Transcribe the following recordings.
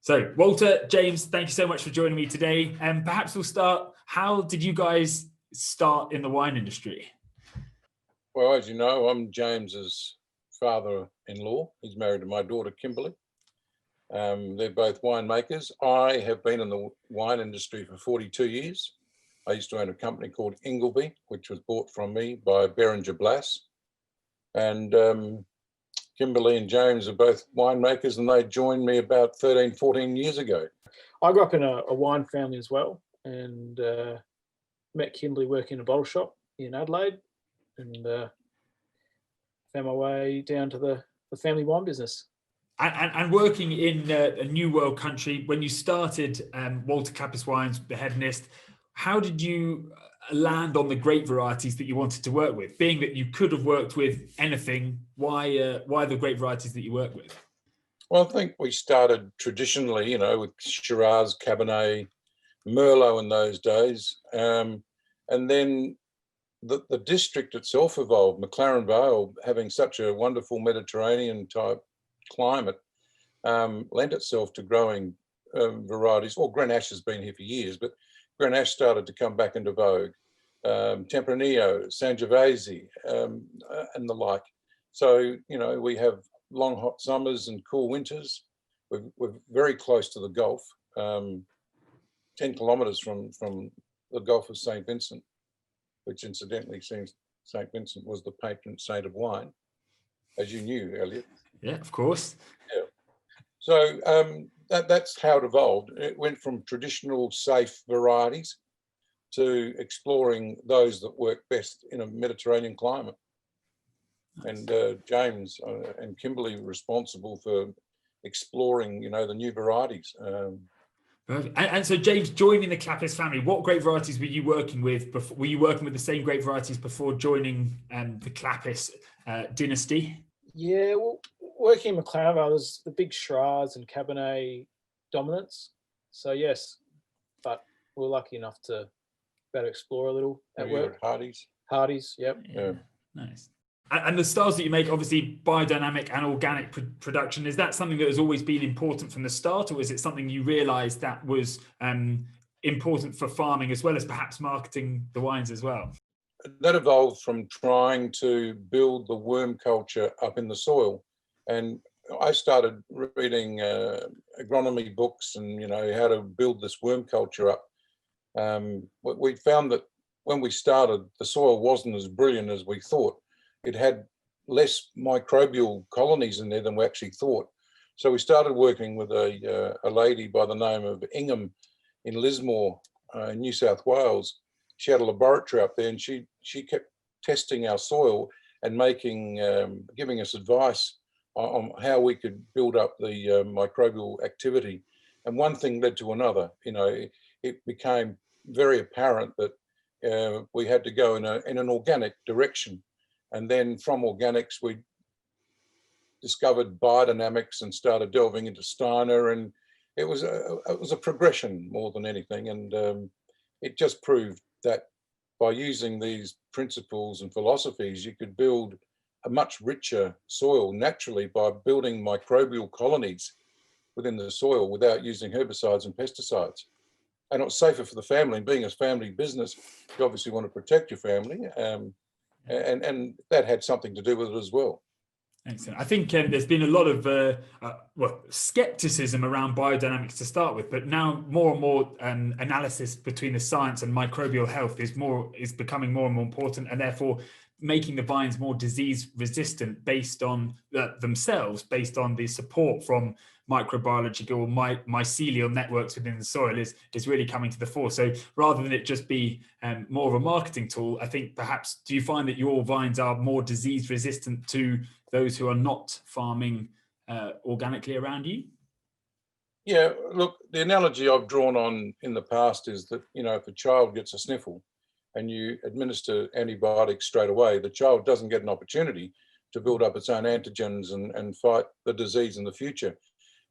So, Walter, James, thank you so much for joining me today. And perhaps we'll start. How did you guys start in the wine industry? Well, as you know, I'm James's father-in-law. He's married to my daughter, Kimberly. They're both winemakers. I have been in the wine industry for 42 years. I used to own a company called Ingleby, which was bought from me by Beringer Blass. And Kimberly and James are both winemakers, and they joined me about 13, 14 years ago. I grew up in a wine family as well, and met Kimberly working in a bottle shop in Adelaide, and found my way down to the family wine business. And working in a new world country, when you started Walter Clappis Wines, the Hedonist, how did you land on the grape varieties that you wanted to work with? Being that you could have worked with anything, why the grape varieties that you work with? Well, I think we started traditionally, with Shiraz, Cabernet, Merlot in those days. And then the district itself evolved. McLaren Vale, having such a wonderful Mediterranean type climate, lent itself to growing varieties. Well, Grenache has been here for years, but Grenache started to come back into vogue. Tempranillo, Sangiovese, and the like. So, we have long hot summers and cool winters. We're very close to the Gulf, 10 kilometres from the Gulf of St. Vincent, which incidentally seems St. Vincent was the patron saint of wine, as you knew, Elliot. Yeah, of course. Yeah. So that's how it evolved. It went from traditional safe varieties to exploring those that work best in a Mediterranean climate. Nice. And James and Kimberly were responsible for exploring, the new varieties. And so, James, joining the Clappis family, what grape varieties were you working with before? Were you working with the same grape varieties before joining the Clappis dynasty? Yeah, well, working in McLaren Vale, there's the big Shiraz and Cabernet dominance. So yes, but we're lucky enough to better explore a little at work. Hardy's, yep. Yeah. Nice. And the styles that you make, obviously biodynamic and organic production, is that something that has always been important from the start, or is it something you realised that was important for farming as well as perhaps marketing the wines as well? That evolved from trying to build the worm culture up in the soil. And I started reading agronomy books and, how to build this worm culture up. We found that when we started, the soil wasn't as brilliant as we thought. It had less microbial colonies in there than we actually thought. So we started working with a lady by the name of Ingham in Lismore, in New South Wales. She had a laboratory up there, and she kept testing our soil and giving us advice on how we could build up the microbial activity. And one thing led to another. It became very apparent that we had to go in an organic direction. And then from organics, we discovered biodynamics and started delving into Steiner, and it was a progression more than anything. And it just proved that by using these principles and philosophies, you could build a much richer soil naturally by building microbial colonies within the soil without using herbicides and pesticides. And it was safer for the family. And being a family business, you obviously want to protect your family. And that had something to do with it as well. Excellent. I think there's been a lot of skepticism around biodynamics to start with, but now more and more analysis between the science and microbial health is becoming more and more important, and therefore making the vines more disease resistant based on themselves, based on the support from microbiological mycelial networks within the soil is really coming to the fore. So rather than it just be more of a marketing tool, I think perhaps, do you find that your vines are more disease resistant to those who are not farming organically around you? Yeah, look, the analogy I've drawn on in the past is that, if a child gets a sniffle and you administer antibiotics straight away, the child doesn't get an opportunity to build up its own antigens and fight the disease in the future.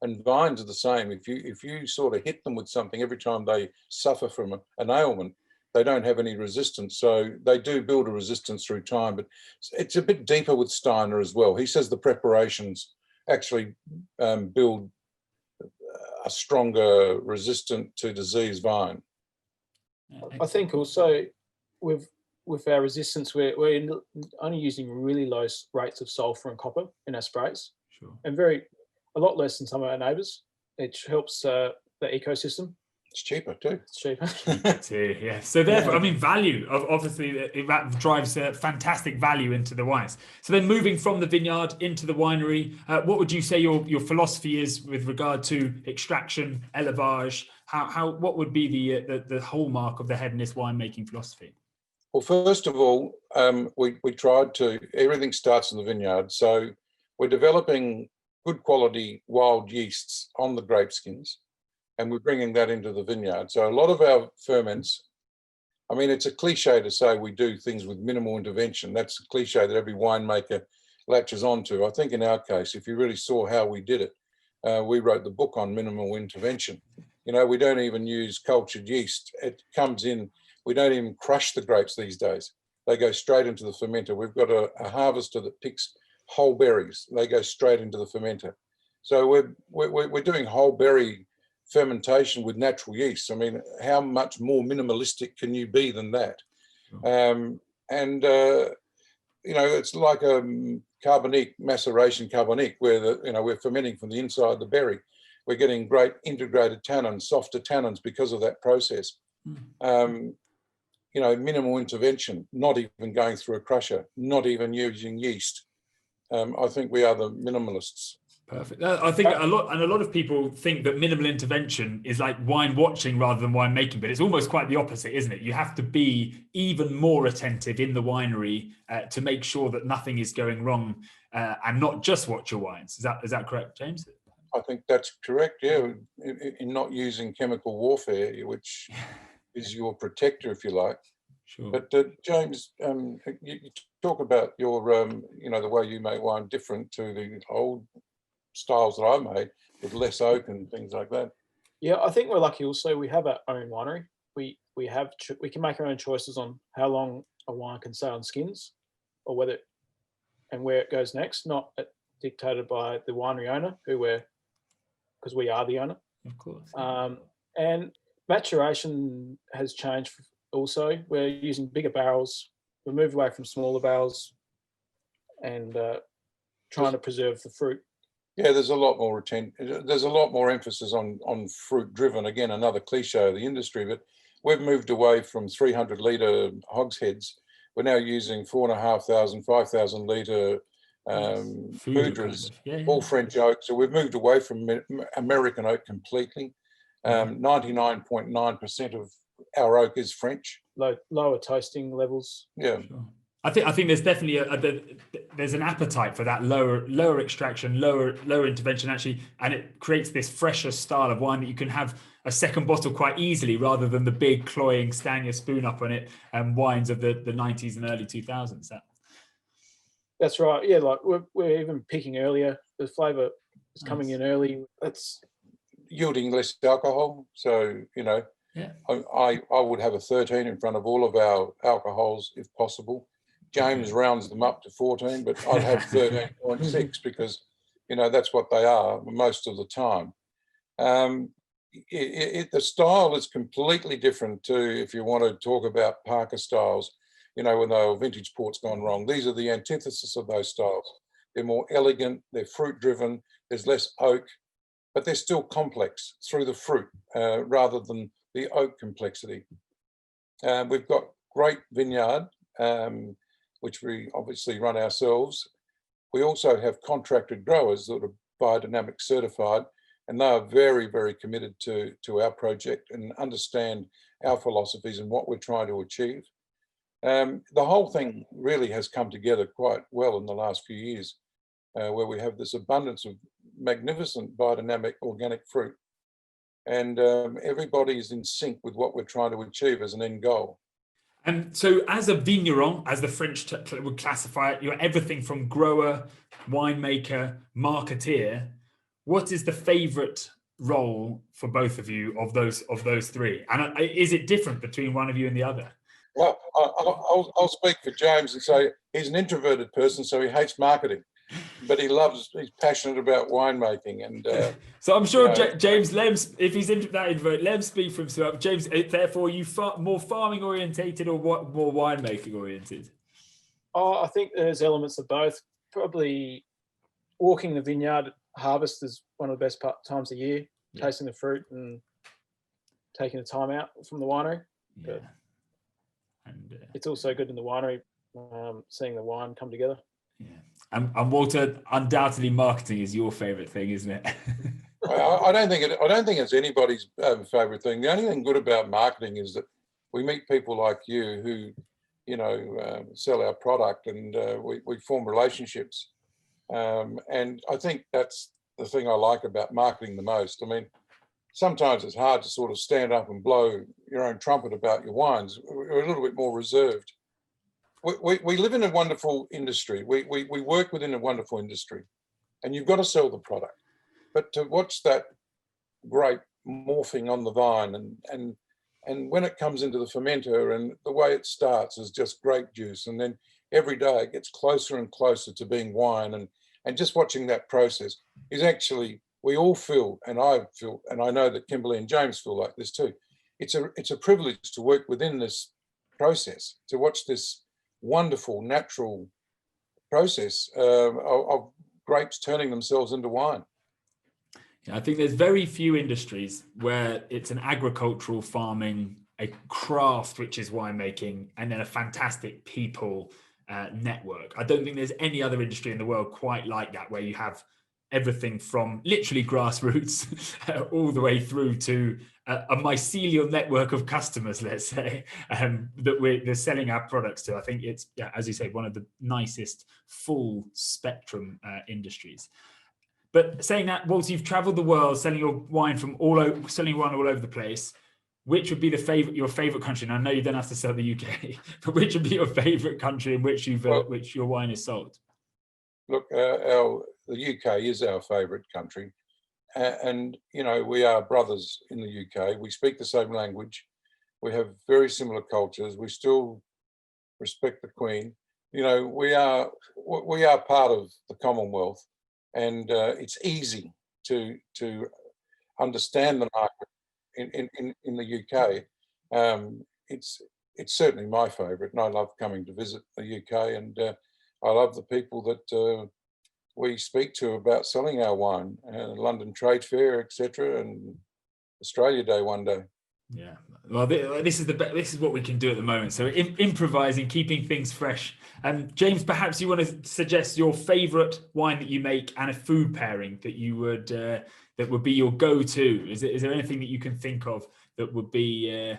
And vines are the same. If you sort of hit them with something every time they suffer from an ailment, they don't have any resistance. So they do build a resistance through time, but it's a bit deeper with Steiner as well. He says the preparations actually build a stronger, resistant to disease vine. I think also with our resistance, we're only using really low rates of sulfur and copper in our sprays, Sure. and a lot less than some of our neighbours. It helps the ecosystem. It's cheaper too. It's cheaper. Yeah. So therefore, I mean, value, obviously that drives fantastic value into the wines. So then moving from the vineyard into the winery, what would you say your philosophy is with regard to extraction, élevage? What would be the hallmark of the Hedonist winemaking philosophy? Well, first of all, we tried to, everything starts in the vineyard. So we're developing good quality wild yeasts on the grape skins, and we're bringing that into the vineyard. So a lot of our ferments, I mean, it's a cliche to say we do things with minimal intervention. That's a cliche that every winemaker latches onto. I think in our case, if you really saw how we did it, we wrote the book on minimal intervention. You know, we don't even use cultured yeast. It comes in, we don't even crush the grapes these days. They go straight into the fermenter. We've got a harvester that picks whole berries. They go straight into the fermenter. So we're doing whole berry fermentation with natural yeast. I mean, how much more minimalistic can you be than that? Sure. You know, it's like a carbonique, maceration carbonique, where we're fermenting from the inside the berry. We're getting great integrated tannins, softer tannins because of that process. You know, minimal intervention, not even going through a crusher, not even using yeast. I think we are the minimalists. Perfect. I think a lot of people think that minimal intervention is like wine watching rather than wine making, but it's almost quite the opposite, isn't it? You have to be even more attentive in the winery to make sure that nothing is going wrong, and not just watch your wines. Is that correct, James? I think that's correct. Yeah, in not using chemical warfare, which is your protector, if you like. Sure. But James, you talk about your, the way you make wine different to the old styles that I made with less oak and things like that. Yeah, I think we're lucky also. We have our own winery. We can make our own choices on how long a wine can stay on skins, or whether and where it goes next, not dictated by the winery owner, because we are the owner. Of course. And maturation has changed also. We're using bigger barrels. We moved away from smaller barrels and trying to preserve the fruit. Yeah, there's a lot more there's a lot more emphasis on fruit driven. Again, another cliche of the industry, but we've moved away from 300 litre hogsheads. We're now using 4,500, 5,000 litre foudres, all French oak. So we've moved away from American oak completely. 99.9% of our oak is French. Lower toasting levels. Yeah. Sure. I think there's definitely there's an appetite for that lower extraction, lower intervention actually, and it creates this fresher style of wine that you can have a second bottle quite easily, rather than the big cloying stand your spoon up on it wines of the 90s and early 2000s. That's right. Yeah, like we're even picking earlier. The flavour is coming in early. That's yielding less alcohol. So yeah, I would have a 13 in front of all of our alcohols if possible. James rounds them up to 14, but I'd have 13.6 because, that's what they are most of the time. The style is completely different to, if you want to talk about Parker styles, when the vintage port's gone wrong. These are the antithesis of those styles. They're more elegant, they're fruit driven, there's less oak, but they're still complex through the fruit rather than the oak complexity. We've got great vineyard, which we obviously run ourselves. We also have contracted growers that are Biodynamics certified, and they are very, very committed to our project and understand our philosophies and what we're trying to achieve. The whole thing really has come together quite well in the last few years, where we have this abundance of magnificent biodynamic organic fruit, and everybody is in sync with what we're trying to achieve as an end goal. And so as a vigneron, as the French would classify it, you're everything from grower, winemaker, marketeer. What is the favorite role for both of you of those three? And is it different between one of you and the other? Well, I'll speak for James and say he's an introverted person, so he hates marketing. but he's passionate about winemaking. And so I'm sure you know, James, if he's into that invert, let him speak for himself. James, therefore, you more farming orientated or what, more winemaking oriented? Oh, I think there's elements of both. Probably walking the vineyard harvest is one of the best times of the year, tasting the fruit and taking the time out from the winery. Yeah. But And it's also good in the winery, seeing the wine come together. yeah. And Walter, undoubtedly marketing is your favorite thing, isn't it? I don't think it's anybody's favorite thing. The only thing good about marketing is that we meet people like you who, you know, sell our product, and we form relationships. And I think that's the thing I like about marketing the most. I mean, sometimes it's hard to sort of stand up and blow your own trumpet about your wines. We're a little bit more reserved. We live in a wonderful industry. We work within a wonderful industry, and you've got to sell the product. But to watch that grape morphing on the vine, and when it comes into the fermenter, and the way it starts is just grape juice, and then every day it gets closer and closer to being wine, and just watching that process is actually, we all feel, and I feel, and I know that Kimberly and James feel like this too. It's a privilege to work within this process, to watch this wonderful natural process of grapes turning themselves into wine. I think there's very few industries where it's an agricultural farming, a craft, which is winemaking, and then a fantastic people network. I don't think there's any other industry in the world quite like that, where you have everything from literally grassroots all the way through to a mycelial network of customers, let's say, that we're selling our products to. I think it's, as you say, one of the nicest full spectrum industries. But saying that, Walter, you've traveled the world selling your wine selling wine all over the place. Which would be your favorite country? And I know you don't have to sell the UK, but which would be your favorite country in which which your wine is sold? Look, the UK is our favorite country, and you know, we are brothers in the UK. We speak the same language. We have very similar cultures. We still respect the Queen. You know, we are part of the Commonwealth, and it's easy to understand the market in the UK. It's certainly my favourite, and I love coming to visit the UK, and I love the people that we speak to about selling our wine, London Trade Fair, etc., and Australia Day one day. Yeah, well, this is what we can do at the moment. So improvising, keeping things fresh. And James, perhaps you want to suggest your favourite wine that you make and a food pairing that you would that would be your go-to. Is there anything that you can think of that would be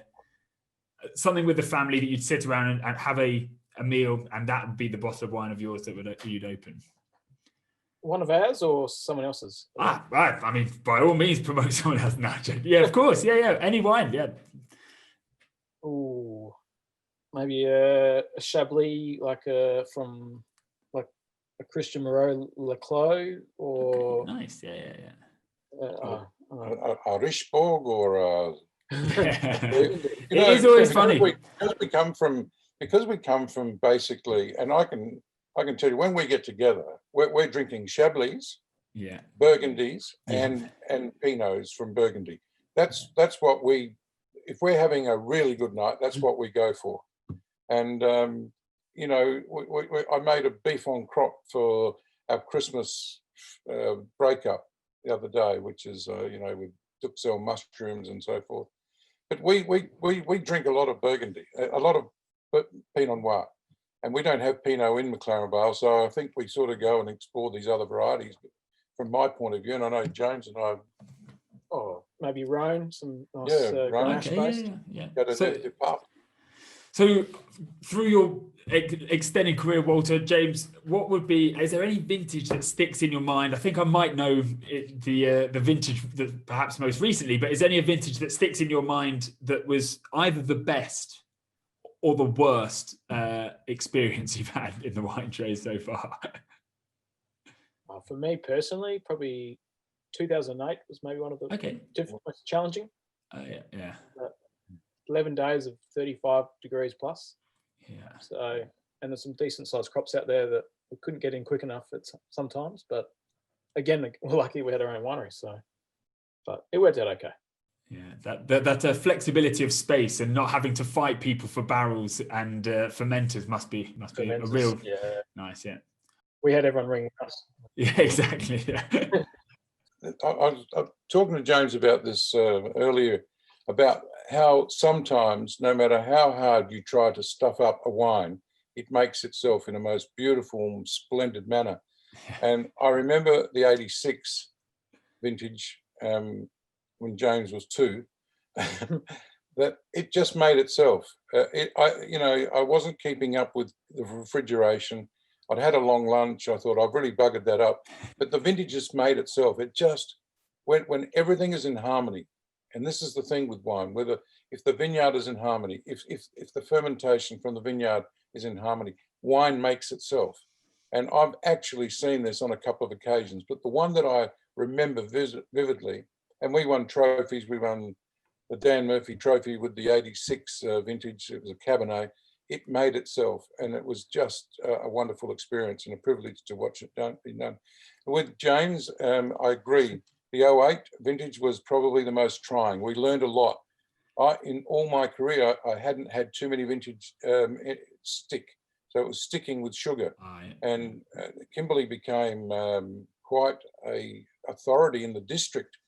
something with the family that you'd sit around and have a meal, and that would be the bottle of wine of yours that you'd open? One of ours or someone else's? Right. I mean, by all means, promote someone else. No, yeah, of course. Yeah. Any wine, yeah. Ooh, maybe a Chablis, from a Christian Moreau Leclos, or okay, nice. Yeah. A Richbourg or it is always funny because we come from basically, and I can tell you, when we get together, we're drinking Chablis, Burgundies, and Pinots from Burgundy. That's what if we're having a really good night, that's what we go for. And you know, I made a beef en crotte for our Christmas breakup the other day, which is you know, with duxelle mushrooms and so forth. But we drink a lot of Burgundy, a lot of Pinot Noir. And we don't have Pinot in McLaren Vale, so I think we sort of go and explore these other varieties. But from my point of view, and I know James and I, maybe Rhone, some nice Grenache based. Yeah. So through your extended career, Walter, James, is there any vintage that sticks in your mind? I think I might know the vintage that perhaps most recently, but is there any vintage that sticks in your mind that was either the best or the worst experience you've had in the wine trade so far? For me personally, probably 2008 was maybe one of the most challenging. Yeah. 11 days of 35 degrees plus. Yeah. So, and there's some decent sized crops out there that we couldn't get in quick enough at sometimes, but again, we're lucky we had our own winery, so, but it worked out okay. Yeah, that flexibility of space and not having to fight people for barrels and fermenters must be a real nice. Yeah, we had everyone ringing us. Yeah, exactly. Yeah. I was talking to James about this earlier, about how sometimes, no matter how hard you try to stuff up a wine, it makes itself in a most beautiful and splendid manner. And I remember the 86 vintage, when James was 2, that it just made itself. I wasn't keeping up with the refrigeration. I'd had a long lunch. I thought I've really buggered that up, but the vintage just made itself. It just when everything is in harmony, and this is the thing with wine: if the vineyard is in harmony, if the fermentation from the vineyard is in harmony, wine makes itself. And I've actually seen this on a couple of occasions. But the one that I remember vividly, and we won trophies. We won the Dan Murphy Trophy with the 86 vintage. It was a Cabernet. It made itself, and it was just a wonderful experience and a privilege to watch it be done. With James, I agree. The 08 vintage was probably the most trying. We learned a lot. In all my career, I hadn't had too many vintage stick. So it was sticking with sugar. And Kimberly became quite a authority in the district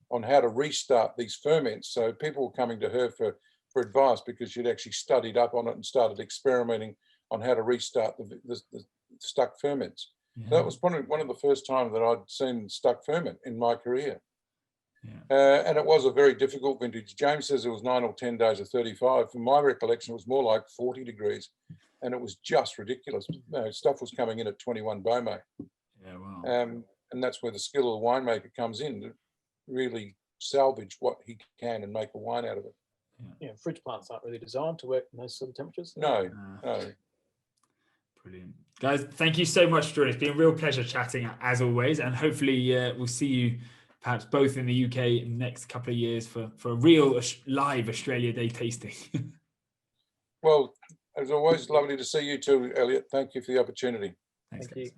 on how to restart these ferments. So people were coming to her for advice because she'd actually studied up on it and started experimenting on how to restart the stuck ferments. Yeah. So that was probably one of the first times that I'd seen stuck ferment in my career. Yeah. And it was a very difficult vintage. James says it was 9 or 10 days of 35. From my recollection, it was more like 40 degrees. And it was just ridiculous. Stuff was coming in at 21 Beaumet. Yeah, wow. And that's where the skill of the winemaker comes in, to really salvage what he can and make a wine out of it. Yeah, fridge plants aren't really designed to work in those sort of temperatures. No. Brilliant. Guys, thank you so much for joining. It's been a real pleasure chatting as always. And hopefully we'll see you perhaps both in the UK in the next couple of years for a real live Australia Day tasting. Well, it was always lovely to see you too, Elliot. Thank you for the opportunity. Thanks, guys.